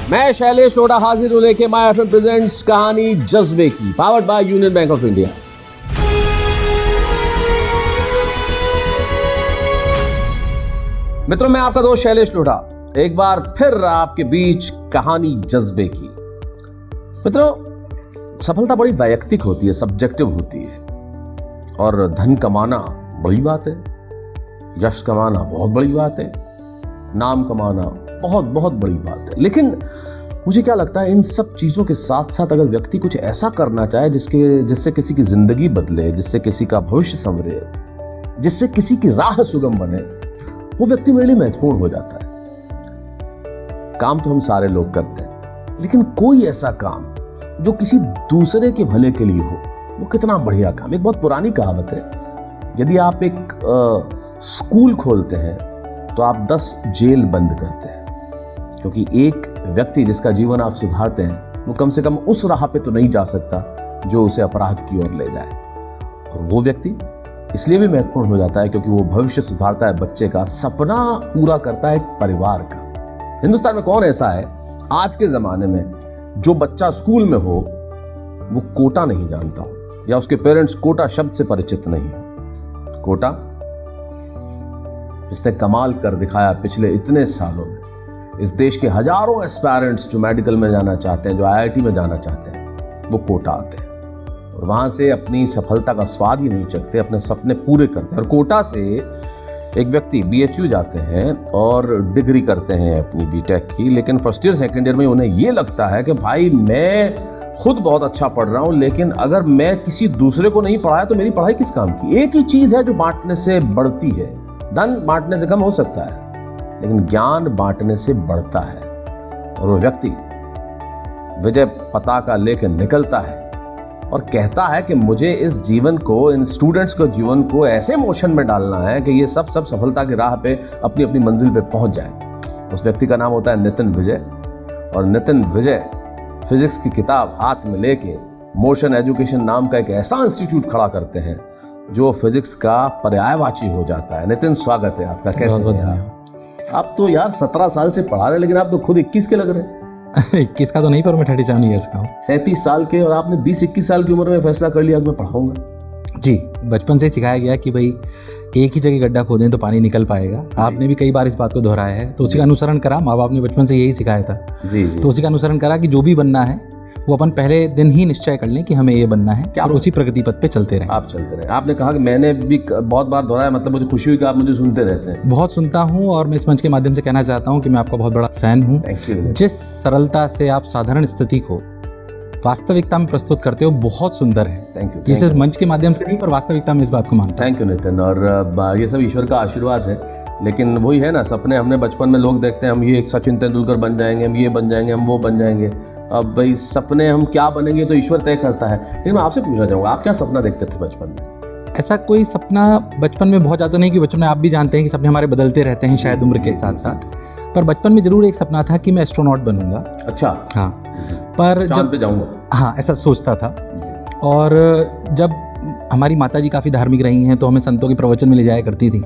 मैं शैलेश लोढ़ा हाजिर हूं लेके माय एफएम प्रेजेंट्स कहानी जज्बे की, powered by union bank of India. मित्रों, मैं आपका दोस्त शैलेश लोढ़ा एक बार फिर आपके बीच कहानी जज्बे की। मित्रों, सफलता बड़ी वैयक्तिक होती है, सब्जेक्टिव होती है, और धन कमाना बड़ी बात है, यश कमाना बहुत बड़ी बात है, नाम कमाना बहुत बहुत बड़ी बात है। लेकिन मुझे क्या लगता है, इन सब चीज़ों के साथ साथ अगर व्यक्ति कुछ ऐसा करना चाहे जिससे किसी की जिंदगी बदले, जिससे किसी का भविष्य संवरे, जिससे किसी की राह सुगम बने, वो व्यक्ति मेरे लिए महत्वपूर्ण हो जाता है। काम तो हम सारे लोग करते हैं, लेकिन कोई ऐसा काम जो किसी दूसरे के भले के लिए हो, वो कितना बढ़िया काम। एक बहुत पुरानी कहावत है, यदि आप एक स्कूल खोलते हैं तो आप 10 जेल बंद करते हैं, क्योंकि एक व्यक्ति जिसका जीवन आप सुधारते हैं वो कम से कम उस राह पे तो नहीं जा सकता जो उसे अपराध की ओर ले जाए। और वो व्यक्ति इसलिए भी महत्वपूर्ण हो जाता है क्योंकि वो भविष्य सुधारता है, बच्चे का सपना पूरा करता है, एक परिवार का। हिंदुस्तान में कौन ऐसा है आज के जमाने में जो बच्चा स्कूल में हो वो कोटा नहीं जानता हो, या उसके पेरेंट्स कोटा शब्द से परिचित नहीं हो। कोटा जिसने कमाल कर दिखाया पिछले इतने सालों में, इस देश के हजारों एस्पायरेंट्स जो मेडिकल में जाना चाहते हैं, जो आईआईटी में जाना चाहते हैं, वो कोटा आते हैं और वहाँ से अपनी सफलता का स्वाद ही नहीं चखते, अपने सपने पूरे करते हैं। और कोटा से एक व्यक्ति बीएचयू जाते हैं और डिग्री करते हैं अपनी बीटेक की, लेकिन फर्स्ट ईयर सेकेंड ईयर में उन्हें ये लगता है कि भाई मैं खुद बहुत अच्छा पढ़ रहा हूँ, लेकिन अगर मैं किसी दूसरे को नहीं पढ़ाया तो मेरी पढ़ाई किस काम की। एक ही चीज़ है जो बांटने से बढ़ती है, धन बांटने से कम हो सकता है, लेकिन ज्ञान बांटने से बढ़ता है। और वो व्यक्ति विजय पताका लेकर निकलता है और कहता है कि मुझे इस जीवन को, इन स्टूडेंट्स को जीवन को ऐसे मोशन में डालना है कि ये सब सफलता की राह पे अपनी अपनी मंजिल पे पहुंच जाए। उस व्यक्ति का नाम होता है नितिन विजय, और नितिन विजय फिजिक्स की किताब हाथ में लेके मोशन एजुकेशन नाम का एक ऐसा इंस्टीट्यूट खड़ा करते हैं जो फिजिक्स का पर्यायवाची हो जाता है। नितिन, स्वागत है आपका। कैसे हैं आप? तो यार 17 साल से पढ़ा रहे, लेकिन आप तो खुद 21 के लग रहे हैं। 21 का तो नहीं, पर मैं 37 ईयर्स का हूँ। 37 साल के, और आपने 20-21 साल की उम्र में फैसला कर लिया कि मैं पढ़ाऊंगा। जी, बचपन से सिखाया गया कि भाई एक ही जगह गड्ढा खोदें तो पानी निकल पाएगा। आपने भी कई बार इस बात को दोहराया है, तो उसी का अनुसरण करा। माँ बाप ने बचपन से यही सिखाया था जी। तो उसी का अनुसरण करा कि जो भी बनना है वो अपन पहले दिन ही निश्चय कर लें कि हमें ये बनना है, और उसी प्रगति पथ पे चलते रहें। आप चलते रहे। आपने कहा कि मैंने भी बहुत बार दोहराया, मतलब मुझे खुशी हुई कि आप मुझे सुनते रहते हैं। बहुत सुनता हूँ, और मैं इस मंच के माध्यम से कहना चाहता हूँ कि मैं आपका बहुत बड़ा फैन हूँ। जिस सरलता से आप साधारण स्थिति को वास्तविकता में प्रस्तुत करते हो, बहुत सुंदर है। Thank you. इस मंच के माध्यम से नहीं, पर वास्तविकता में इस बात को मानता हूं। Thank you Nitin. और ये सब ईश्वर का आशीर्वाद है, लेकिन वही है ना, सपने हमने बचपन में लोग देखते हैं, हम ये सचिन तेंदुलकर बन जाएंगे, हम ये बन जाएंगे, हम वो बन जाएंगे। अब भाई सपने हम क्या बनेंगे तो ईश्वर तय करता है। लेकिन मैं आपसे पूछना चाहूँगा, आप क्या सपना देखते थे बचपन में? ऐसा कोई सपना बचपन में बहुत ज़्यादा नहीं, कि बचपन में आप भी जानते हैं कि सपने हमारे बदलते रहते हैं शायद उम्र के साथ साथ, पर बचपन में जरूर एक सपना था कि मैं एस्ट्रोनॉट बनूंगा। अच्छा। हाँ, पर चांद पे जाऊंगा। हाँ, ऐसा सोचता था। और जब हमारी माता जी काफ़ी धार्मिक रही हैं तो हमें संतों के प्रवचन में ले जाया करती थी,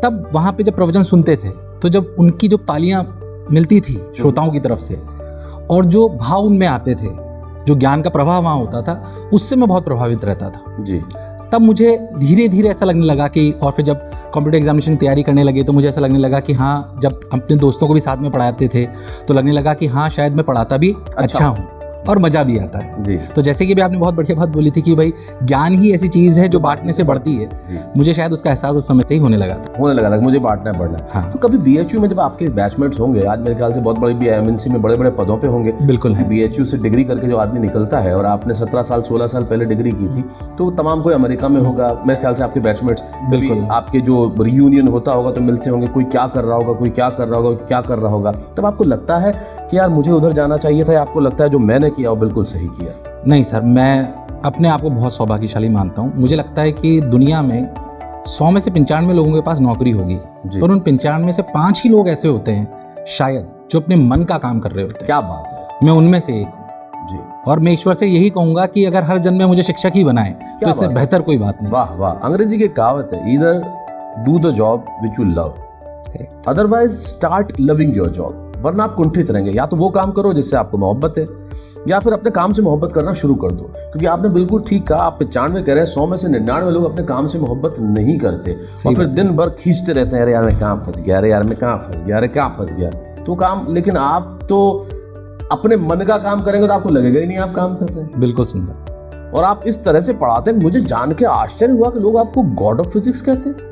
तब वहाँ पे जब प्रवचन सुनते थे तो जब उनकी जो तालियां मिलती थी श्रोताओं की तरफ से, और जो भाव उनमें आते थे, जो ज्ञान का प्रवाह वहाँ होता था, उससे मैं बहुत प्रभावित रहता था जी। तब मुझे धीरे धीरे ऐसा लगने लगा कि, और फिर जब कॉम्पिटिटिव एग्जामिनेशन की तैयारी करने लगे तो मुझे ऐसा लगने लगा कि हाँ, जब अपने दोस्तों को भी साथ में पढ़ाते थे तो लगने लगा कि हाँ, शायद मैं पढ़ाता भी अच्छा हूँ और मजा भी आता है जी। तो जैसे कि भी आपने बहुत बढ़िया बात बोली थी कि भाई ज्ञान ही ऐसी चीज़ है जो बांटने से बढ़ती है, मुझे शायद उसका एहसास उस समय से ही होने लगा था मुझे बांटना पड़ना। हाँ। तो कभी बीएचयू में जब आपके बैचमेट्स होंगे, आज मेरे ख्याल से बहुत बड़ी एमएनसी में बड़े बड़े पदों पे होंगे। बिल्कुल है। बीएचयू से डिग्री करके जो आदमी निकलता है, और आपने 17 साल 16 साल पहले डिग्री की थी, तो तमाम कोई अमेरिका में होगा मेरे ख्याल से आपके बैचमेट्स। बिल्कुल। आपके जो रियूनियन होता होगा तो मिलते होंगे, कोई क्या कर रहा होगा, कोई क्या कर रहा होगा, क्या कर रहा होगा। तब आपको लगता है कि यार मुझे उधर जाना चाहिए था, या आपको लगता है जो मैंने किया वो बिल्कुल सही किया? नहीं सर, मैं अपने आप को बहुत सौभाग्यशाली मानता हूँ। मुझे लगता है कि दुनिया में 100 में से 95 लोगों के पास नौकरी होगी, पर उन 95 में से 5 ही लोग ऐसे होते हैं शायद जो अपने मन का काम कर रहे होते हैं। क्या बात है। मैं उनमें से एक हूँ जी। और मैं ईश्वर से यही कहूँगा कि अगर हर जन्म में मुझे शिक्षक ही बनाए तो इससे बेहतर कोई बात नहीं। वाह वाह। अंग्रेजी की कहावत है, either do the job which you love, otherwise start loving your job. वरना आप कुंठित रहेंगे। या तो वो काम करो जिससे आपको मोहब्बत है, या फिर अपने काम से मोहब्बत करना शुरू कर दो। क्योंकि आपने बिल्कुल ठीक कहा, आप 95 कह रहे हैं, 100 में से 99 लोग अपने काम से मोहब्बत नहीं करते और फिर दिन भर खींचते रहते हैं, अरे यार मैं कहाँ फंस गया, अरे यार मैं कहाँ फंस गया, अरे कहाँ फंस गया। तो काम, लेकिन आप तो अपने मन का काम करेंगे तो आपको लगेगा ही नहीं आप काम कर रहे हैं। बिल्कुल सुंदर। और आप इस तरह से पढ़ाते हैं, मुझे जान के आश्चर्य हुआ कि लोग आपको गॉड ऑफ फिजिक्स कहते हैं।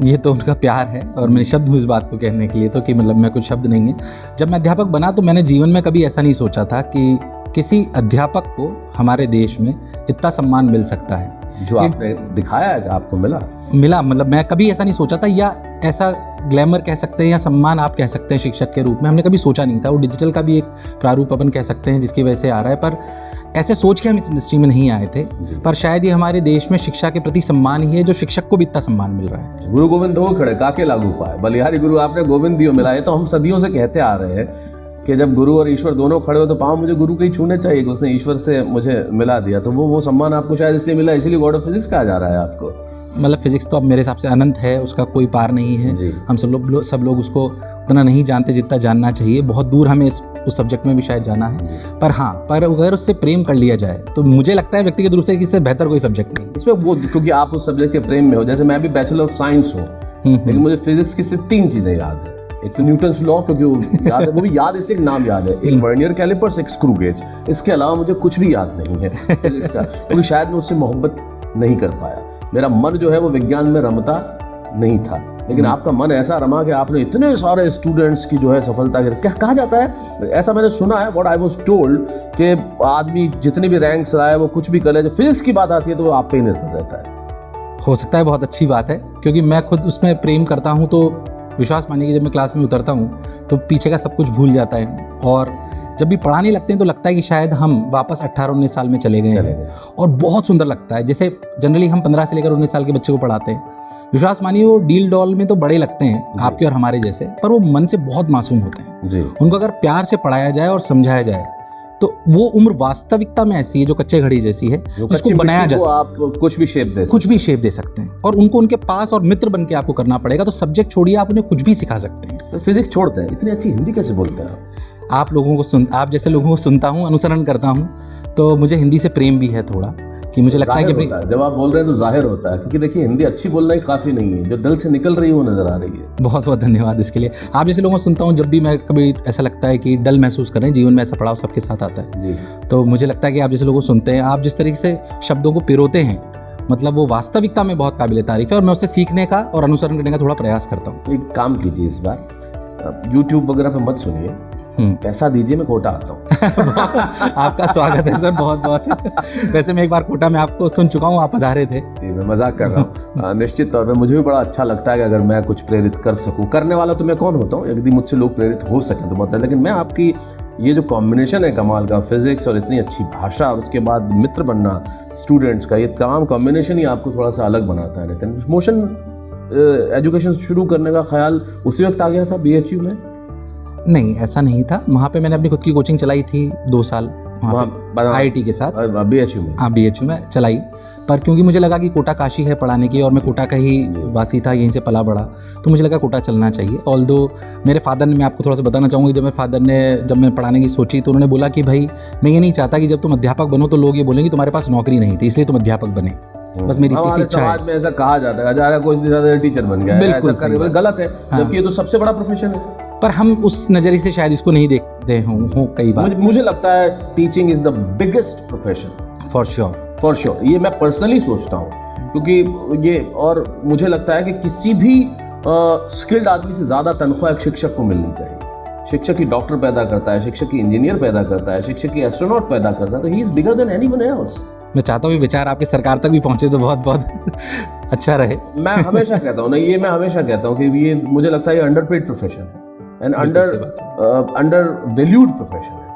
ये तो उनका प्यार है और मैं शब्द हूँ इस बात को कहने के लिए, तो कि मतलब मैं कुछ शब्द नहीं है। जब मैं अध्यापक बना तो मैंने जीवन में कभी ऐसा नहीं सोचा था कि किसी अध्यापक को हमारे देश में इतना सम्मान मिल सकता है जो आपने दिखाया है, आपको मिला। मतलब मैं कभी ऐसा नहीं सोचा था, या ऐसा ग्लैमर कह सकते हैं या सम्मान आप कह सकते हैं शिक्षक के रूप में, हमने कभी सोचा नहीं था। वो डिजिटल का भी एक प्रारूप अपन कह सकते हैं जिसकी वजह से आ रहा है, पर ऐसे सोच के हम इस इंडस्ट्री में नहीं आए थे। पर शायद ये हमारे देश में शिक्षा के प्रति सम्मान ही है जो शिक्षक को भी इतना सम्मान मिल रहा है। गुरु गोविंद हो खड़े काके लागू पाए, बलिहारी गुरु आपने गोविंद दियो मिला। ये तो हम सदियों से कहते आ रहे हैं कि जब गुरु और ईश्वर दोनों खड़े हो तो पाँव मुझे गुरु के ही छूने चाहिए कि उसने ईश्वर से मुझे मिला दिया। तो वो सम्मान आपको शायद इसलिए मिला, इसीलिए गॉड ऑफ फिजिक्स कहा जा रहा है आपको। मतलब फिजिक्स तो अब मेरे हिसाब से अनंत है, उसका कोई पार नहीं है। हम सब लोग उसको उतना नहीं जानते जितना जानना चाहिए। बहुत दूर हमें उस सब्जेक्ट में भी शायद जाना है। पर हाँ, पर अगर उससे प्रेम कर लिया जाए तो मुझे लगता है व्यक्तिगत रूप से कि इससे बेहतर कोई सब्जेक्ट नहीं इसमें वो, क्योंकि आप उस सब्जेक्ट के प्रेम में हो। जैसे मैं भी बैचलर ऑफ साइंस हूँ, लेकिन मुझे फिजिक्स की सिर्फ 3 चीजें याद है। एक तो न्यूटन्स लॉ, क्योंकि वो याद है, वो भी याद इसलिए नाम याद है, एक वर्नियर कैलिपर्स, एक स्क्रू गेज। इसके अलावा मुझे कुछ भी याद नहीं है फिजिक्स का, क्योंकि शायद मैं उससे मोहब्बत नहीं कर पाया। मेरा मन जो है वो विज्ञान में रमता नहीं था। लेकिन आपका मन ऐसा रमा कि आपने इतने सारे स्टूडेंट्स की जो है सफलता के, क्या कहा जाता है, ऐसा मैंने सुना है, व्हाट आई वाज टोल्ड, कि आदमी जितने भी रैंक्स लाए वो कुछ भी कर ले, जब फिजिक्स की बात आती है तो वो आप पे ही निर्भर रहता है। हो सकता है, बहुत अच्छी बात है, क्योंकि मैं खुद उसमें प्रेम करता हूँ। तो विश्वास मानिए कि जब मैं क्लास में उतरता हूँ तो पीछे का सब कुछ भूल जाता है, और जब भी पढ़ाने लगते हैं तो लगता है कि शायद हम वापस 18-19 साल में चले गए हैं, और बहुत सुंदर लगता है। जैसे जनरली हम 15 से लेकर 19 साल के बच्चे को पढ़ाते हैं, विश्वास मानिए वो डील डॉल में तो बड़े लगते हैं आपके और हमारे जैसे, पर वो मन से बहुत मासूम होते हैं जी। उनको अगर प्यार से पढ़ाया जाए और समझाया जाए तो वो उम्र वास्तविकता में ऐसी है जो कच्चे घड़ी जैसी है, जिसको बनाया जा सकता है। आप कुछ भी शेप दे सकते हैं, और उनको उनके पास और मित्र बन के आपको करना पड़ेगा। तो सब्जेक्ट छोड़िए, आप उन्हें कुछ भी सिखा सकते हैं। तो फिजिक्स छोड़ते हैं, इतनी अच्छी हिंदी कैसे बोलते हैं आप आप जैसे लोगों को सुनता हूँ, अनुसरण करता हूँ, तो मुझे हिंदी से प्रेम भी है थोड़ा, कि मुझे लगता है कि जब आप बोल रहे हैं तो जाहिर होता है, क्योंकि देखिए हिंदी अच्छी बोलना ही काफ़ी नहीं है, जो दिल से निकल रही है वो नज़र आ रही है। बहुत बहुत धन्यवाद इसके लिए। आप जैसे लोगों को सुनता हूँ, जब भी मैं कभी ऐसा लगता है कि डल महसूस कर रहे हैं जीवन में, ऐसा पड़ाव सबके साथ आता है जी। तो मुझे लगता है कि आप जैसे लोगों को सुनते हैं, आप जिस तरीके से शब्दों को पिरोते हैं, मतलब वो वास्तविकता में बहुत काबिल तारीफ है, और मैं उससे सीखने का और अनुसरण करने का थोड़ा प्रयास करता हूँ। एक काम कीजिए, इस बार यूट्यूब वगैरह पे मत सुनिए, पैसा दीजिए, मैं कोटा आता हूँ। आपका स्वागत है सर, बहुत बहुत। वैसे मैं एक बार कोटा में आपको सुन चुका हूँ, आप पधारे थे जी। मैं मजाक कर रहा हूँ। निश्चित तौर पे मुझे भी बड़ा अच्छा लगता है कि अगर मैं कुछ प्रेरित कर सकूँ। करने वाला तो मैं कौन होता हूँ, यदि मुझसे लोग प्रेरित हो सकें तो बहुत है। लेकिन मैं आपकी ये जो कॉम्बिनेशन है कमाल का, फिजिक्स और इतनी अच्छी भाषा और उसके बाद मित्र बनना स्टूडेंट्स का, ये तमाम कॉम्बिनेशन ही आपको थोड़ा सा अलग बनाता है। लेकिन मोशन एजुकेशन शुरू करने का ख्याल उसी वक्त आ गया था BHU में? नहीं, ऐसा नहीं था। वहाँ पे मैंने अपनी खुद की कोचिंग चलाई थी 2 साल IIT के साथ, BHU में। हाँ, BHU में चलाई, पर क्योंकि मुझे लगा कि कोटा काशी है पढ़ाने की, और मैं कोटा का ही वासी था, यहीं से पला बड़ा, तो मुझे लगा कोटा चलना चाहिए। ऑल्दो मेरे फादर ने, मैं आपको थोड़ा सा बताना चाहूँगी, जब मैं पढ़ाने की सोची तो उन्होंने बोला कि भाई मैं ये नहीं चाहता कि जब तुम अध्यापक बनो तो लोग ये बोलेंगे तुम्हारे पास नौकरी नहीं थी, इसलिए तुम अध्यापक बने। बस मेरी इसी इच्छा है। में ऐसा कहा जाता है कुछ दिन ज्यादा टीचर बन गया, बिल्कुल गलत है, जबकि ये तो सबसे बड़ा प्रोफेशन है। पर हम उस नजरिए से शायद इसको नहीं देखते हों कई बार। मुझे लगता है teaching is the biggest profession, for sure. ये मैं पर्सनली सोचता हूँ, क्योंकि ये, और मुझे लगता है कि किसी भी स्किल्ड आदमी से ज्यादा तनख्वाह एक शिक्षक को मिलनी चाहिए। शिक्षक ही डॉक्टर पैदा करता है, शिक्षक ही इंजीनियर पैदा करता है, शिक्षक ही एस्ट्रोनॉट पैदा करता है, तो he is bigger than anyone else. मैं चाहता हूँ ये विचार आपके सरकार तक भी पहुंचे तो बहुत बहुत अच्छा रहे। मैं हमेशा कहता हूँ कि ये मुझे लगता है ये अंडरपेड प्रोफेशन है एंड अंडर वैल्यूड प्रोफेशन है।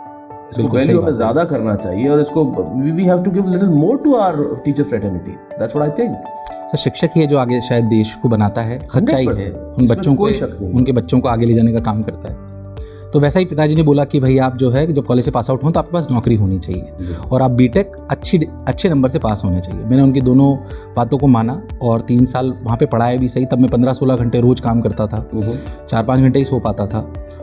इसको वैल्यू हमें ज्यादा करना चाहिए, और इसको we have to give little more to our teacher fraternity. That's what I think. Sir, शिक्षक ही है जो आगे शायद देश को बनाता है, सच्चाई है, उन बच्चों को, उनके बच्चों को आगे ले जाने का काम करता है। तो वैसा ही पिताजी ने बोला कि भाई आप जो है जब कॉलेज से पास आउट हो तो आपके पास नौकरी होनी चाहिए, और आप बीटेक अच्छे नंबर से पास होने चाहिए। मैंने उनकी दोनों बातों को माना, और 3 साल वहाँ पे पढ़ाया भी सही। तब मैं 15-16 घंटे रोज काम करता था, 4-5 घंटे ही सो पाता था,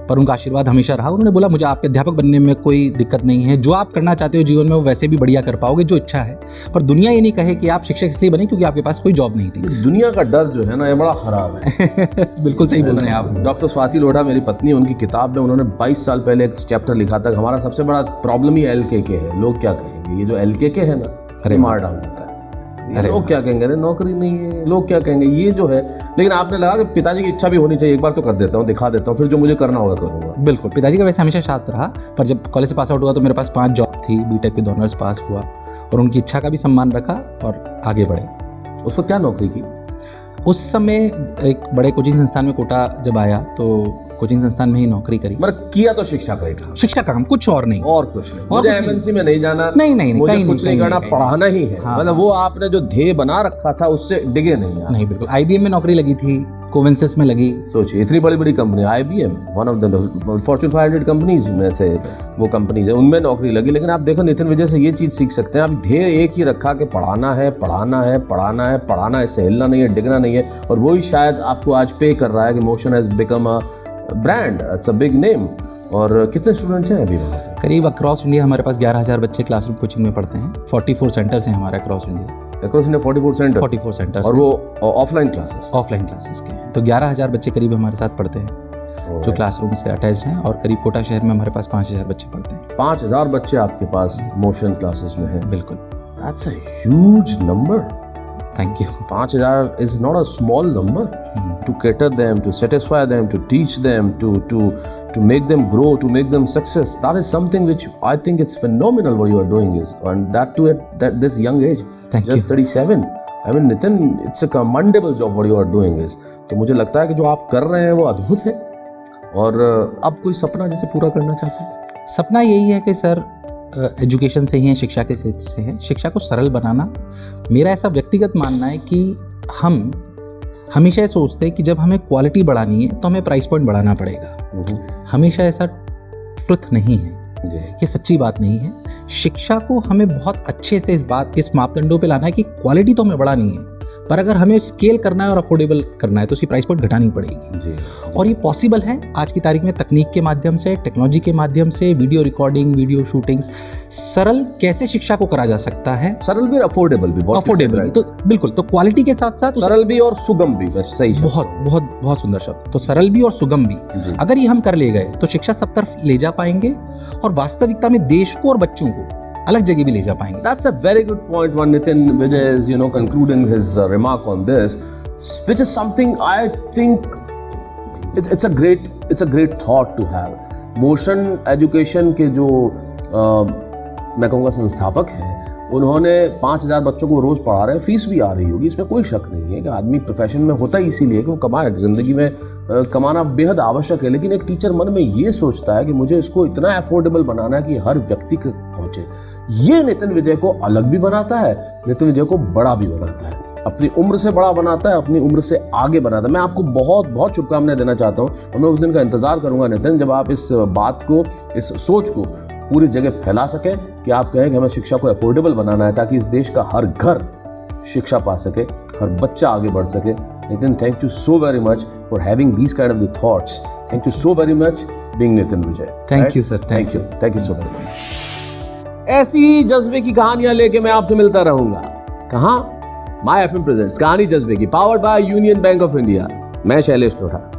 पर उनका आशीर्वाद हमेशा रहा। उन्होंने बोला मुझे आपके अध्यापक बनने में कोई दिक्कत नहीं है, जो आप करना चाहते हो जीवन में वो वैसे भी बढ़िया कर पाओगे, जो इच्छा है, पर दुनिया ये नहीं कहे कि आप शिक्षक इसलिए बने क्योंकि आपके पास कोई जॉब नहीं थी। दुनिया का डर जो है ना, ये बड़ा खराब है। बिल्कुल सही बोल रहे हैं आप। डॉक्टर स्वाति लोढ़ा मेरी पत्नी, उनकी किताब में उन्होंने 22 साल पहले एक चैप्टर लिखा था, हमारा सबसे बड़ा प्रॉब्लम ही LKK है। लोग क्या कहेंगे, ये जो LKK है ना, अरे मार डाउन होता है। लोग क्या कहेंगे, अरे नौकरी नहीं है, लोग क्या कहेंगे, ये जो है। लेकिन आपने लगा कि पिताजी की इच्छा भी होनी चाहिए, एक बार तो कर देता हूँ, दिखा देता हूँ, फिर जो मुझे करना होगा करूँगा। बिल्कुल, पिताजी का वैसे हमेशा साथ रहा, पर जब कॉलेज से पास आउट हुआ तो मेरे पास 5 जॉब थी, बीटेक विद ऑनर्स पास हुआ, और उनकी इच्छा का भी सम्मान रखा और आगे बढ़े। उस वक्त क्या नौकरी की? उस समय एक बड़े कोचिंग संस्थान में कोटा जब आया तो कोचिंग संस्थान में ही नौकरी करी। मतलब किया तो शिक्षा का ही काम, शिक्षा का काम, कुछ और नहीं। और कुछ नहीं, मुझे MNC में नहीं जाना, नहीं, मुझे कहीं कुछ नहीं करना, पढ़ाना ही है। हाँ। मतलब वो आपने जो ध्येय बना रखा था उससे डिगे नहीं आप। नहीं, बिल्कुल। IBM में नौकरी लगी थी, कोवेंसिस में लगी। सोचिए, इतनी बड़ी बड़ी company, IBM one of the Fortune 500 companies में से वो कंपनीज है, उनमें नौकरी लगी। लेकिन आप देखो नितिन विजय से ये चीज़ सीख सकते हैं, आप ध्येय एक ही रखा कि पढ़ाना है, पढ़ाना है, पढ़ाना है, पढ़ाना है, इससे हिलना नहीं है, डिगना नहीं है। और वही शायद आपको आज पे कर रहा है कि motion has become a brand, it's a big name. और कितने स्टूडेंट्स हैं अभी वहाँ पे? करीब अक्रॉस इंडिया हमारे पास 11,000 बच्चे क्लासरूम कोचिंग में पढ़ते हैं। 44 सेंटर्स हैं हमारे across India. Across India 44 centres. और वो ऑफलाइन क्लासेस? ऑफलाइन क्लासेस के हैं। तो 11,000 बच्चे करीब हमारे साथ पढ़ते हैं, जो क्लासरूम से अटैच हैं। और करीब कोटा शहर में हमारे पास 5,000 बच्चे पढ़ते हैं। 5,000 बच्चे आपके पास मोशन क्लासेस में हैं? बिल्कुल। That's a huge number. Thank you. 5,000 is not a small number to cater them, to satisfy them, to teach them, to make them grow, to make them success. That is something which I think it's phenomenal what you are doing is, and that too at this young age. Thank just you. 37. I mean, Nitin, it's a commendable job what you are doing is. तो मुझे लगता है कि जो आप कर रहे हैं वो अद्भुत है। और अब कोई सपना जैसे पूरा करना चाहते हैं? सपना यही है कि सर एजुकेशन से ही है, शिक्षा के क्षेत्र से है, शिक्षा को सरल बनाना। मेरा ऐसा व्यक्तिगत मानना है कि हम हमेशा ये सोचते हैं कि जब हमें क्वालिटी बढ़ानी है तो हमें प्राइस पॉइंट बढ़ाना पड़ेगा। हमेशा ऐसा ट्रुथ नहीं है, ये सच्ची बात नहीं है। शिक्षा को हमें बहुत अच्छे से इस मापदंडों पे लाना है कि क्वालिटी तो हमें बढ़ानी है, पर अगर हमें स्केल करना है और अफोर्डेबल करना है तो उसकी प्राइस पॉइंट घटानी पड़ेगी जी। और ये पॉसिबल है आज की तारीख में, तकनीक के माध्यम से, टेक्नोलॉजी के माध्यम से, वीडियो रिकॉर्डिंग, वीडियो शूटिंग्स। सरल कैसे शिक्षा को करा जा सकता है, सरल भी, अफोर्डेबल भी। अफोर्डेबल भी, तो बिल्कुल, तो क्वालिटी के साथ साथ सरल भी और सुगम भी, बस सही। बहुत बहुत बहुत सुंदर शब्द। तो सरल भी और सुगम भी, अगर ये हम कर ले गए तो शिक्षा सब तरफ ले जा पाएंगे और वास्तविकता में देश को और बच्चों को अलग जगह भी ले जा पाएंगे। That's a very good point when Nitin Vijay is, concluding his remark on this, which is something I think it's a great thought to have. Motion Education के जो मैं कहूँगा संस्थापक हैं, उन्होंने 5,000 बच्चों को रोज़ पढ़ा रहे हैं, फीस भी आ रही होगी, इसमें कोई शक नहीं है कि आदमी प्रोफेशन में होता ही इसीलिए कि वो कमाए। ज़िंदगी में कमाना बेहद आवश्यक है, लेकिन एक टीचर मन में ये सोचता है कि मुझे इसको इतना अफोर्डेबल बनाना है कि हर व्यक्ति तक पहुँचे। ये नितिन विजय को अलग भी बनाता है, नितिन विजय को बड़ा भी बनाता है, अपनी उम्र से बड़ा बनाता है, अपनी उम्र से आगे बनाता है। मैं आपको बहुत बहुत शुभकामनाएं देना चाहता हूँ और मैं उस दिन का इंतज़ार करूँगा नितिन, जब आप इस बात को, इस सोच को पूरी जगह फैला सकें कि आप कहें कि हमें शिक्षा को अफोर्डेबल बनाना है ताकि इस देश का हर घर शिक्षा पा सके, हर बच्चा आगे बढ़ सके। Nitin, thank you so very much for having these kind of the thoughts. Thank you so very much being Nitin Vijay. Thank you sir, thank you so very much. ऐसी जज्बे की कहानियां लेके मैं आपसे मिलता रहूंगा। कहाँ? माय FM प्रेजेंट्स कहानी जज्बे की, powered by union bank of India. मैं शैलेश लोढ़ा।